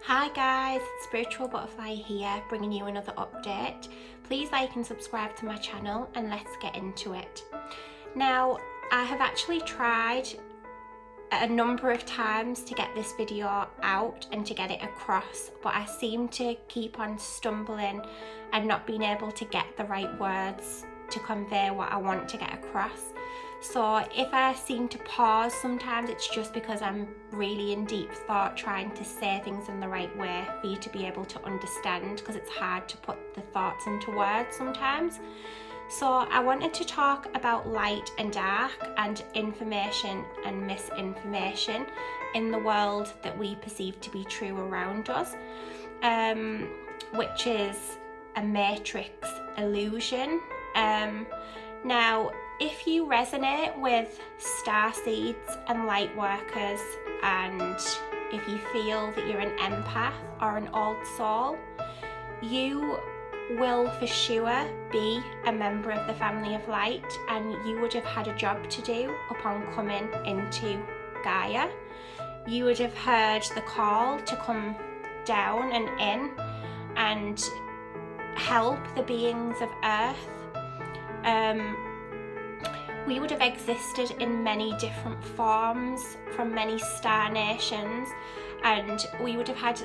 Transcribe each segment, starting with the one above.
Hi guys, Spiritual Butterfly here, bringing you another update. Please like and subscribe to my channel and let's get into it. Now, I have actually tried a number of times to get this video out and to get it across, but I seem to keep on stumbling and not being able to get the right words to convey what I want to get across. So if I seem to pause sometimes, it's just because I'm really in deep thought trying to say things in the right way for you to be able to understand, because it's hard to put the thoughts into words sometimes. So I wanted to talk about light and dark and information and misinformation in the world that we perceive to be true around us, which is a matrix illusion. Now, if you resonate with star seeds and light workers, and if you feel that you're an empath or an old soul, you will for sure be a member of the family of light, and you would have had a job to do upon coming into Gaia. You would have heard the call to come down and in and help the beings of Earth. We would have existed in many different forms from many star nations, and we would have had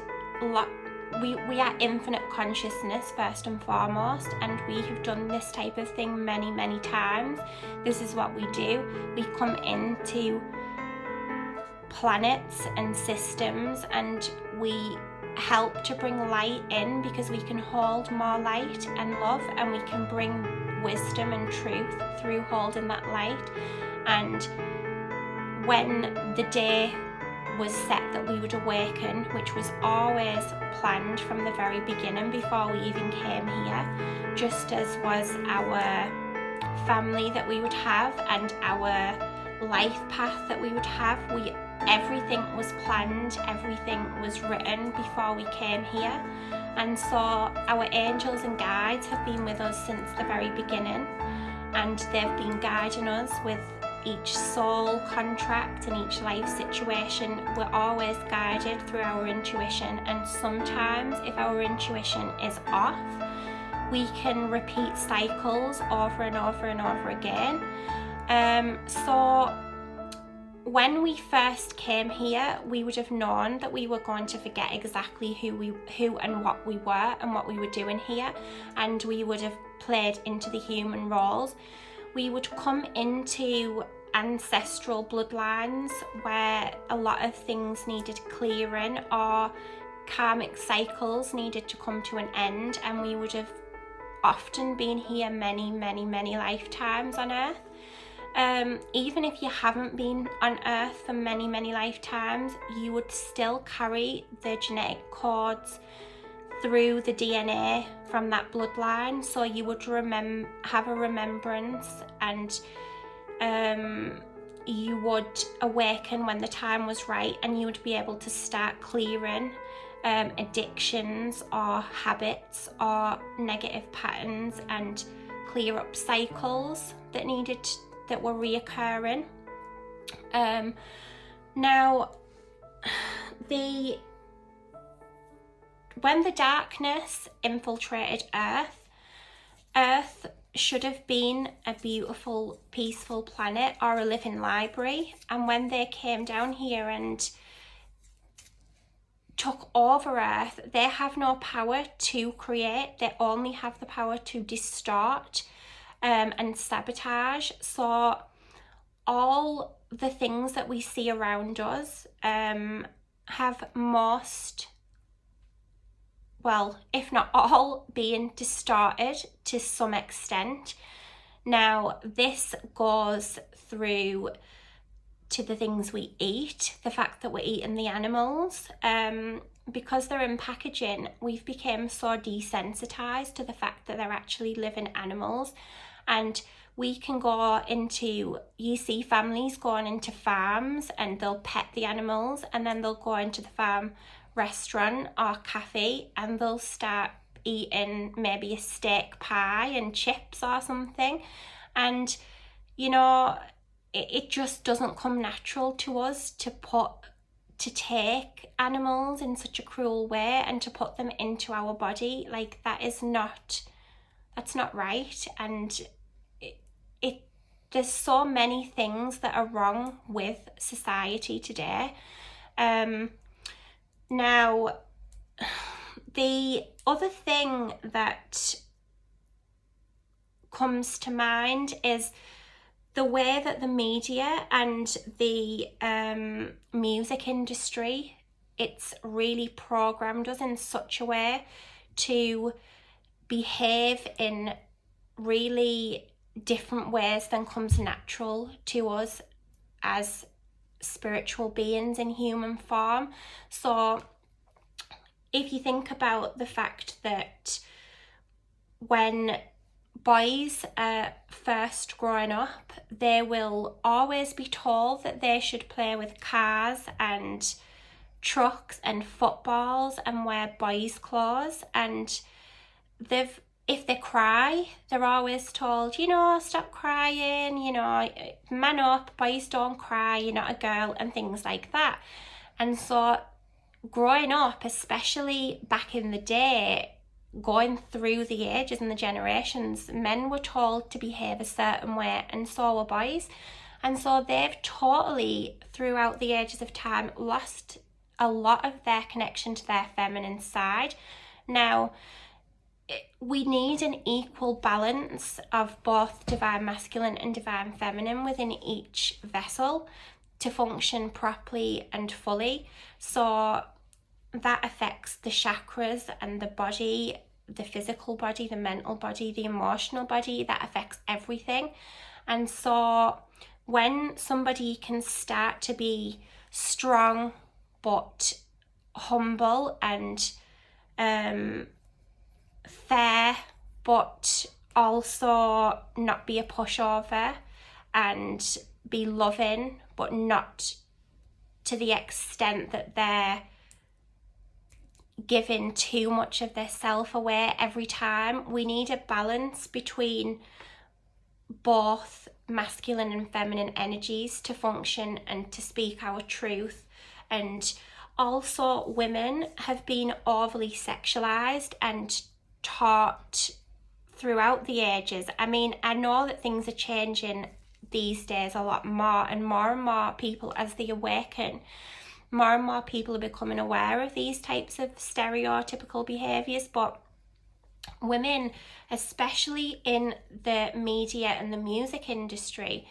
we are infinite consciousness first and foremost, and we have done this type of thing many times. This is what we do. We come into planets and systems and we help to bring light in, because we can hold more light and love, and we can bring wisdom and truth through holding that light. And when the day was set that we would awaken, which was always planned from the very beginning before we even came here, just as was our family that we would have and our life path that we would have, everything was planned, everything was written before we came here. And so our angels and guides have been with us since the very beginning, and they've been guiding us with each soul contract and each life situation. We're always guided through our intuition, and sometimes if our intuition is off, we can repeat cycles over and over and over again. So when we first came here, we would have known that we were going to forget exactly who and what we were and what we were doing here, and we would have played into the human roles. We would come into ancestral bloodlines where a lot of things needed clearing, or karmic cycles needed to come to an end, and we would have often been here many lifetimes on Earth. Even if you haven't been on Earth for many lifetimes, you would still carry the genetic codes through the DNA from that bloodline. So you would have a remembrance, and you would awaken when the time was right, and you would be able to start clearing addictions or habits or negative patterns, and clear up cycles that were reoccurring. Now, when the darkness infiltrated Earth should have been a beautiful, peaceful planet or a living library. And when they came down here and took over Earth, they have no power to create. They only have the power to distort and sabotage. So all the things that we see around us have most, well, if not all, being distorted to some extent. Now, this goes through to the things we eat, the fact that we're eating the animals. Because they're in packaging, we've become so desensitized to the fact that they're actually living animals. And we can go into, you see families going into farms and they'll pet the animals, and then they'll go into the farm restaurant or cafe and they'll start eating maybe a steak pie and chips or something. And, you know, it just doesn't come natural to us to put to take animals in such a cruel way and to put them into our body. Like, that's not right. And there's so many things that are wrong with society today. Now, the other thing that comes to mind is the way that the media and the music industry, it's really programmed us in such a way to behave in really different ways than comes natural to us as spiritual beings in human form. So if you think about the fact that when boys are first growing up, they will always be told that they should play with cars and trucks and footballs and wear boys' clothes, and if they cry, they're always told, stop crying, man up, boys don't cry, you're not a girl, and things like that. And so growing up, especially back in the day, going through the ages and the generations, men were told to behave a certain way, and so were boys. And so they've totally, throughout the ages of time, lost a lot of their connection to their feminine side. Now, we need an equal balance of both divine masculine and divine feminine within each vessel to function properly and fully. So that affects the chakras and the body, the physical body, the mental body, the emotional body. That affects everything. And so when somebody can start to be strong but humble and fair, but also not be a pushover, and be loving but not to the extent that they're giving too much of their self away every time. We need a balance between both masculine and feminine energies to function and to speak our truth. And also, women have been overly sexualized and taught throughout the ages. I mean, I know that things are changing these days a lot more, and more people, as they awaken, more and more people are becoming aware of these types of stereotypical behaviours. But women, especially in the media and the music industry,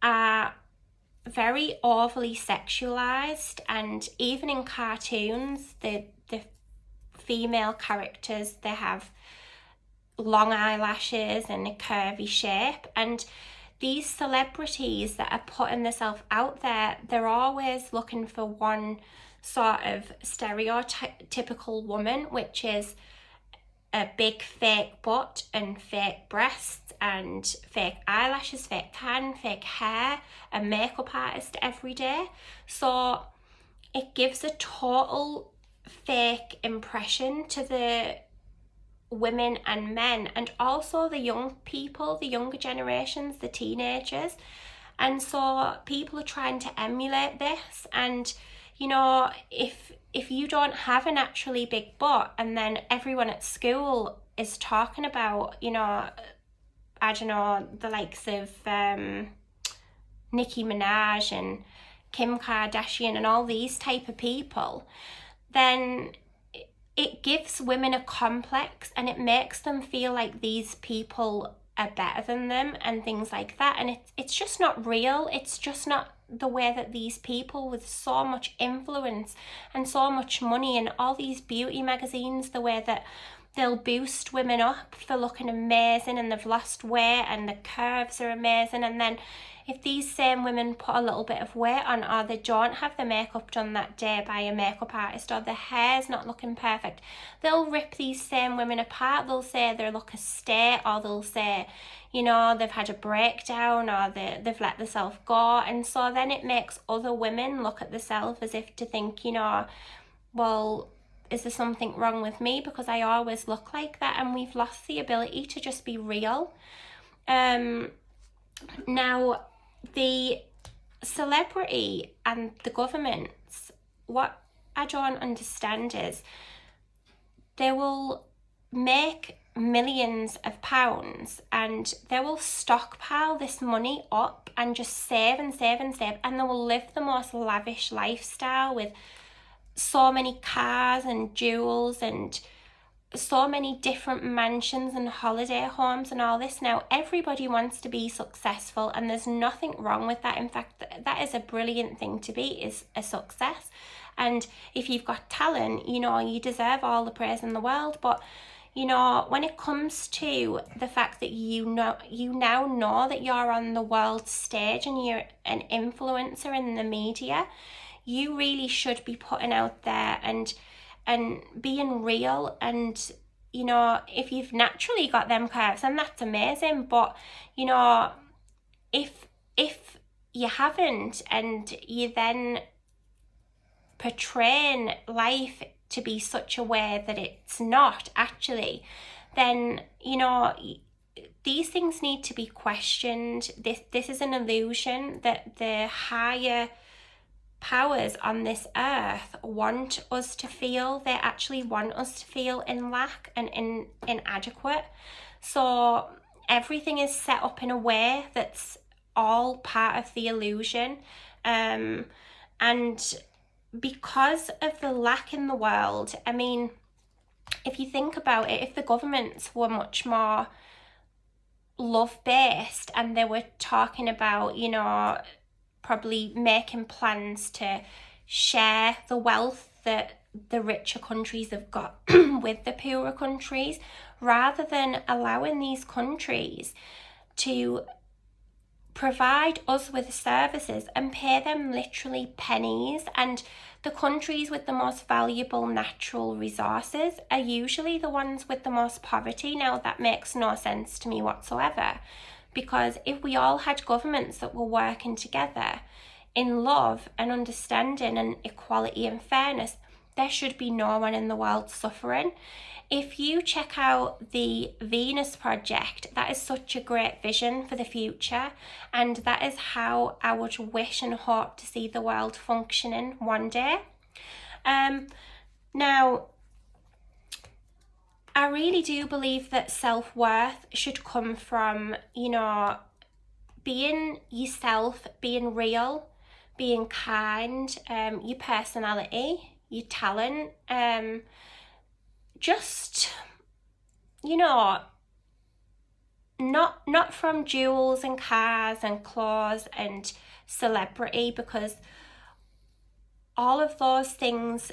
are very overly sexualized, and even in cartoons, the female characters, they have long eyelashes and a curvy shape. And these celebrities that are putting themselves out there, they're always looking for one sort of stereotypical woman, which is a big fake butt and fake breasts and fake eyelashes, fake tan, fake hair, a makeup artist every day. So it gives a total fake impression to the women and men, and also the young people, the younger generations, the teenagers. And so people are trying to emulate this. And if you don't have a naturally big butt, and then everyone at school is talking about, I don't know, the likes of Nicki Minaj and Kim Kardashian and all these type of people, then it gives women a complex, and it makes them feel like these people are better than them and things like that. And it's just not real. It's just not the way that these people with so much influence and so much money and all these beauty magazines, the way that they'll boost women up for looking amazing and they've lost weight and the curves are amazing. And then if these same women put a little bit of weight on, or they don't have the makeup done that day by a makeup artist, or their hair's not looking perfect, they'll rip these same women apart. They'll say they look a state, or they'll say, they've had a breakdown, or they've let themselves go. And so then it makes other women look at themselves as if to think, well, is there something wrong with me because I always look like that? And we've lost the ability to just be real. Now, the celebrity and the governments, what I don't understand is they will make millions of pounds and they will stockpile this money up and just save and save and save, and they will live the most lavish lifestyle with so many cars and jewels and so many different mansions and holiday homes and all this. Now everybody wants to be successful, and there's nothing wrong with that. In fact, that is a brilliant thing to be, is a success. And if you've got talent, you know, you deserve all the praise in the world. But you know, when it comes to the fact that you now know that you're on the world stage and you're an influencer in the media, you really should be putting out there and being real. And you know, if you've naturally got them curves, then that's amazing. But you know, if you haven't, and you then portraying life to be such a way that it's not actually, then you know, these things need to be questioned. This is an illusion that the higher powers on this earth want us to feel. They actually want us to feel in lack and inadequate. So everything is set up in a way that's all part of the illusion. And because of the lack in the world, I mean, if you think about it, if the governments were much more love-based and they were talking about, you know, probably making plans to share the wealth that the richer countries have got with the poorer countries, rather than allowing these countries to provide us with services and pay them literally pennies. And the countries with the most valuable natural resources are usually the ones with the most poverty. Now, that makes no sense to me whatsoever, because if we all had governments that were working together in love and understanding and equality and fairness, there should be no one in the world suffering. If you check out the Venus Project, that is such a great vision for the future, and that is how I would wish and hope to see the world functioning one day. Now, I really do believe that self-worth should come from, you know, being yourself, being real, being kind, your personality, your talent, just, you know, not from jewels and cars and clothes and celebrity, because all of those things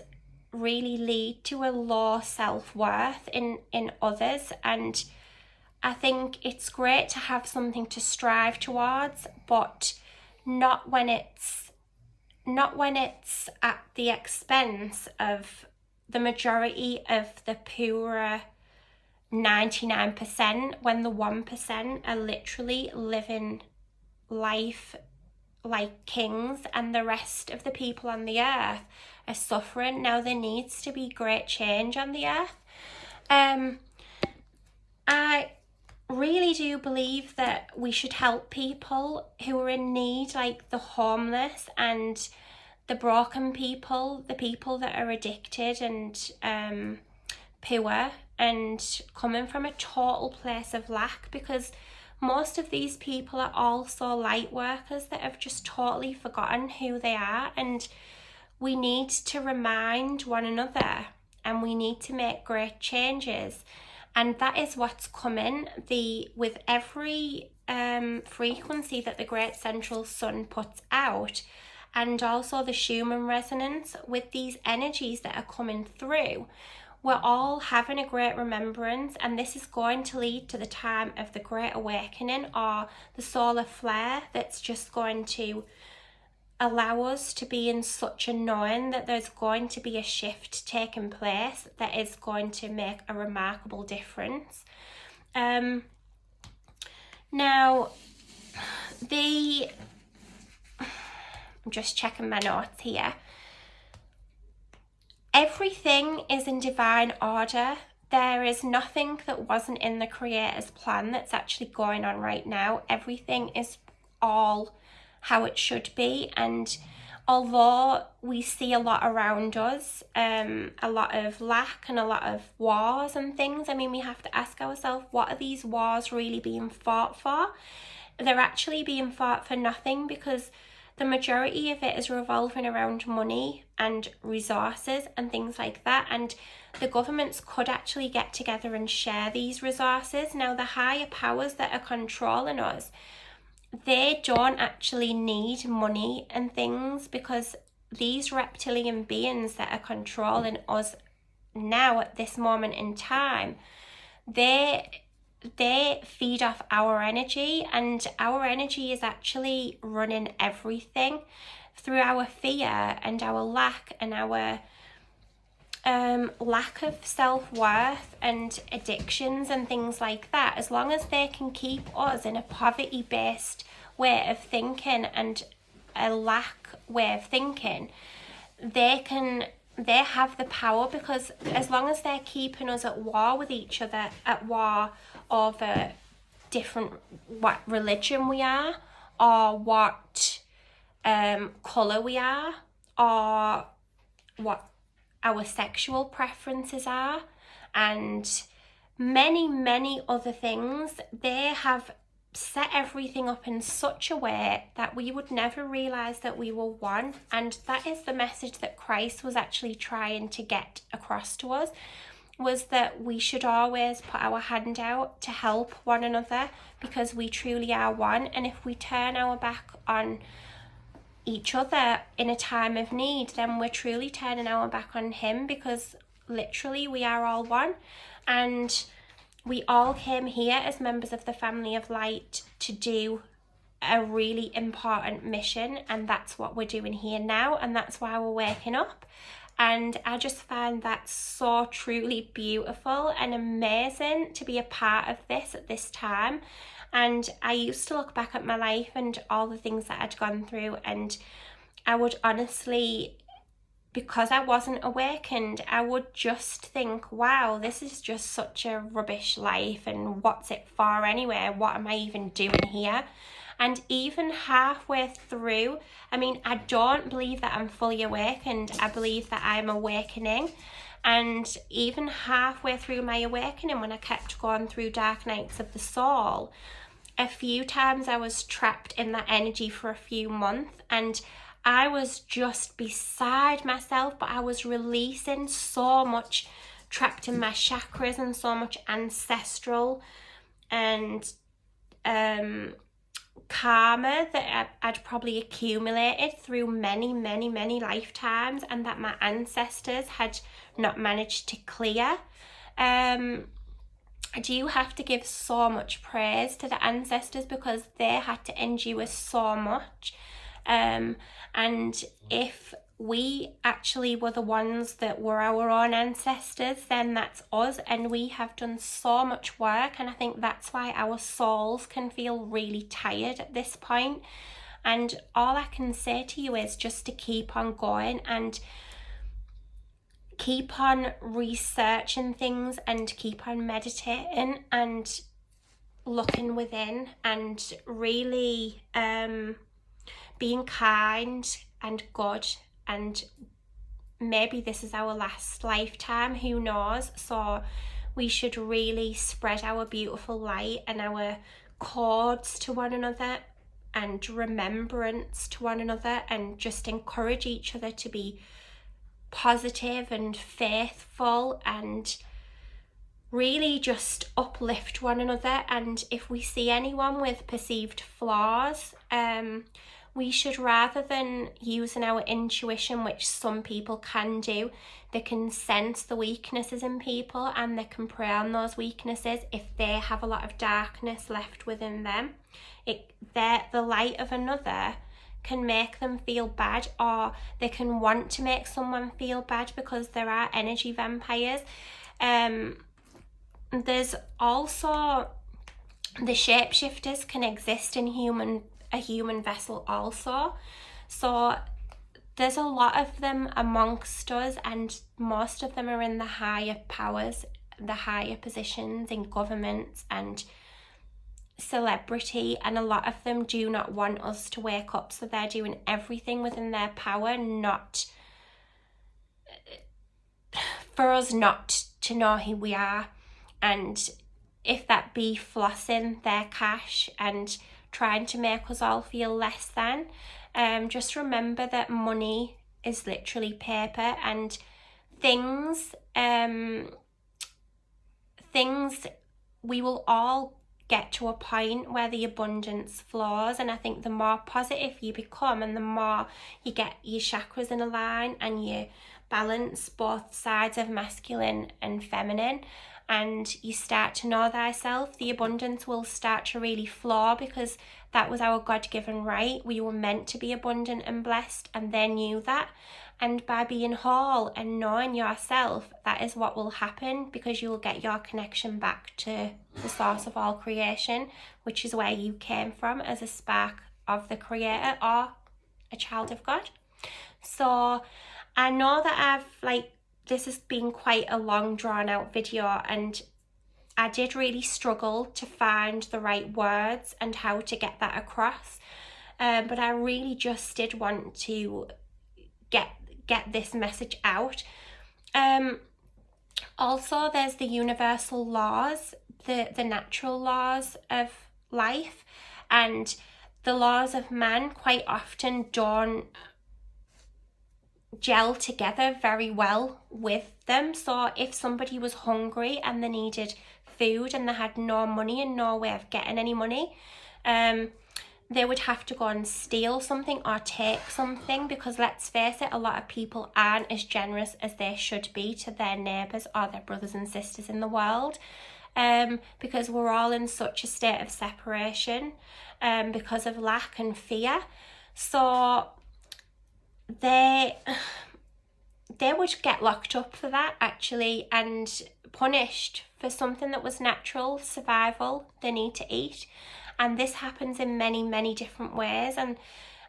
really lead to a low self-worth in others. And I think it's great to have something to strive towards, but not when it's at the expense of the majority of the poorer 99%, when the 1% are literally living life like kings and the rest of the people on the earth are suffering. Now, there needs to be great change on the earth. I really do believe that we should help people who are in need, like the homeless and the broken people, the people that are addicted and poor and coming from a total place of lack, because most of these people are also light workers that have just totally forgotten who they are. And we need to remind one another, and we need to make great changes. And that is what's coming with every frequency that the Great Central Sun puts out, and also the Schumann resonance with these energies that are coming through. We're all having a great remembrance, and this is going to lead to the time of the Great Awakening, or the solar flare, that's just going to allow us to be in such a knowing that there's going to be a shift taking place that is going to make a remarkable difference. Now, I'm just checking my notes here. Everything is in divine order. There is nothing that wasn't in the Creator's plan that's actually going on right now. Everything is all how it should be, and although we see a lot around us, a lot of lack and a lot of wars and things, I mean, we have to ask ourselves, what are these wars really being fought for? They're actually being fought for nothing, because the majority of it is revolving around money and resources and things like that. And the governments could actually get together and share these resources. Now, the higher powers that are controlling us, they don't actually need money and things, because these reptilian beings that are controlling us now at this moment in time, they feed off our energy, and our energy is actually running everything through our fear and our lack and our lack of self-worth and addictions and things like that. As long as they can keep us in a poverty-based way of thinking and a lack way of thinking, they have the power, because as long as they're keeping us at war with each other, at war over what religion we are, or what colour we are, or what our sexual preferences are, and many, many other things, they have set everything up in such a way that we would never realise that we were one. And that is the message that Christ was actually trying to get across to us, was that we should always put our hand out to help one another, because we truly are one. And if we turn our back on each other in a time of need, then we're truly turning our back on him, because literally we are all one. And we all came here as members of the family of light to do a really important mission, and that's what we're doing here now, and that's why we're waking up. And I just find that so truly beautiful and amazing to be a part of this at this time. And I used to look back at my life and all the things that I'd gone through, and I would honestly, because I wasn't awakened, I would just think, wow, this is just such a rubbish life, and what's it for anyway? What am I even doing here? And even halfway through, I mean, I don't believe that I'm fully awakened. I believe that I'm awakening. And even halfway through my awakening, when I kept going through dark nights of the soul, a few times I was trapped in that energy for a few months, and I was just beside myself, but I was releasing so much trapped in my chakras and so much ancestral and karma that I'd probably accumulated through many, many, many lifetimes, and that my ancestors had not managed to clear. I do have to give so much praise to the ancestors, because they had to endure so much. And if we actually were the ones that were our own ancestors, then that's us, and we have done so much work. And I think that's why our souls can feel really tired at this point. And all I can say to you is just to keep on going and keep on researching things, and keep on meditating and looking within, and really being kind and good. And maybe this is our last lifetime, who knows? So we should really spread our beautiful light and our cords to one another, and remembrance to one another, and just encourage each other to be positive and faithful, and really just uplift one another. And if we see anyone with perceived flaws, we should, rather than using our intuition, which some people can do, they can sense the weaknesses in people, and they can prey on those weaknesses if they have a lot of darkness left within them. The light of another can make them feel bad, or they can want to make someone feel bad, because there are energy vampires. There's also the shapeshifters can exist in a human vessel also. So there's a lot of them amongst us, and most of them are in the higher powers, the higher positions in governments and celebrity, and a lot of them do not want us to wake up, so they're doing everything within their power not for us not to know who we are, and if that be flossing their cash and trying to make us all feel less than. Just remember that money is literally paper, and things we will all get to a point where the abundance flows, and I think the more positive you become and the more you get your chakras in a line and you balance both sides of masculine and feminine, and you start to know thyself, the abundance will start to really flow, because that was our God-given right. We were meant to be abundant and blessed, and they knew that. And by being whole and knowing yourself, that is what will happen, because you will get your connection back to the source of all creation, which is where you came from as a spark of the Creator or a child of God. So I know that this has been quite a long drawn out video, and I did really struggle to find the right words and how to get that across. But I really just did want to get this message out. Also, there's the universal laws, the natural laws of life, and the laws of man quite often don't gel together very well with them. So if somebody was hungry and they needed food and they had no money and no way of getting any money, they would have to go and steal something or take something, because let's face it, a lot of people aren't as generous as they should be to their neighbours or their brothers and sisters in the world, because we're all in such a state of separation because of lack and fear. So they would get locked up for that, actually, and punished for something that was natural survival, the need to eat. And this happens in many, many different ways. And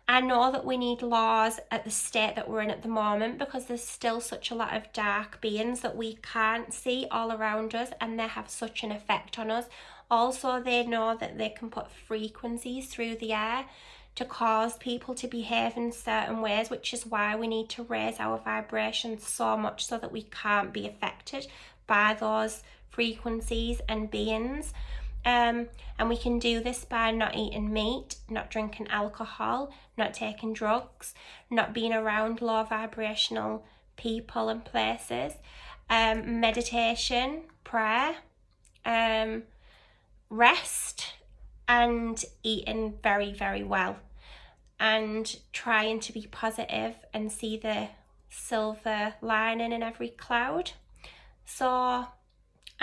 I know that we need laws at the state that we're in at the moment, because there's still such a lot of dark beings that we can't see all around us, and they have such an effect on us. Also, they know that they can put frequencies through the air to cause people to behave in certain ways, which is why we need to raise our vibrations so much so that we can't be affected by those frequencies and beings. And we can do this by not eating meat, not drinking alcohol, not taking drugs, not being around low vibrational people and places, meditation, prayer, rest, and eating very, very well, and trying to be positive and see the silver lining in every cloud. So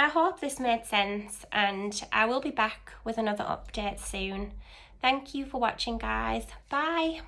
I hope this made sense, and I will be back with another update soon. Thank you for watching, guys. Bye.